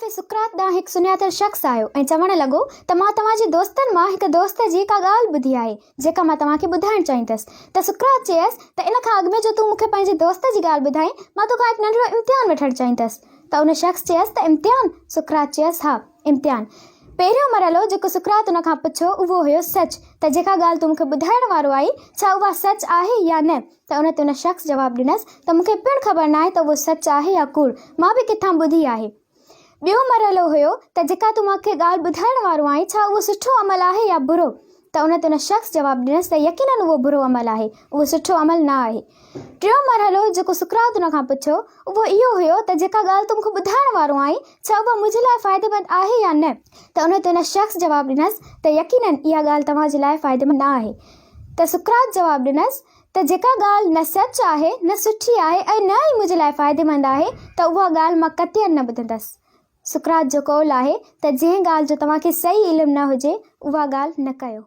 ॾांहुं सुकरात ॾांहुं हिकु सुञातल शख़्स आयो ऐं चवणु लॻो त मां तव्हांजे दोस्तनि मां हिकु दोस्त जी का ॻाल्हि ॿुधी आहे जेका मां तव्हांखे ॿुधाइणु चाहींदसि। त सुकरात चयसि त इन खां अॻु में जो तूं मूंखे पंहिंजे दोस्त जी ॻाल्हि ॿुधाई, मां तोखां हिकु नंढिड़ो इम्तिहान वठणु चाहींदसि। त उन शख़्स चयसि त इम्तिहान? सुकरात चयसि हा, इम्तिहान। पहिरियों मरहलो जेको सुकरात उन खां पुछियो उहो हुयो सच, त जेका ॻाल्हि तूं मूंखे ॿुधाइण वारो आई छा उहा सच आहे या न। त उन ते उन शख़्स जवाबु ॾिनसि त मूंखे पिणु ख़बर नाहे त उहो सच आहे या कूड़, मां बि किथां ॿुधी आहे। ॿियो मरहलो हुयो त जेका तूं मूंखे ॻाल्हि ॿुधाइण वारो आहीं छा उहो सुठो अमल आहे या बुरो। त उन ते उन शख़्स जवाबु ॾिनसि त यकीनन उहो बुरो अमल आहे, उहो सुठो अमल न आहे। टियों मरहलो जेको सुकरात उन खां पुछियो उहो इहो हुयो त जेका ॻाल्हि तूं मूंखे ॿुधाइण वारो आहीं छा उहा मुंहिंजे लाइ फ़ाइदेमंद आहे या न। त उन ते उन शख़्स जवाबु ॾिनसि त यकीनन इहा ॻाल्हि तव्हांजे लाइ फ़ाइदेमंद न आहे। त सुकरात जवाबु ॾिनसि त जेका ॻाल्हि न सच आहे, न सुठी आहे ऐं न ई मुंहिंजे लाइ फ़ाइदेमंद आहे त उहा ॻाल्हि मां कतई न ॿुधंदसि। सुकरात जो कौल आहे त जंहिं ॻाल्हि जो तव्हांखे सही इल्मु न हुजे उहा ॻाल्हि न कयो।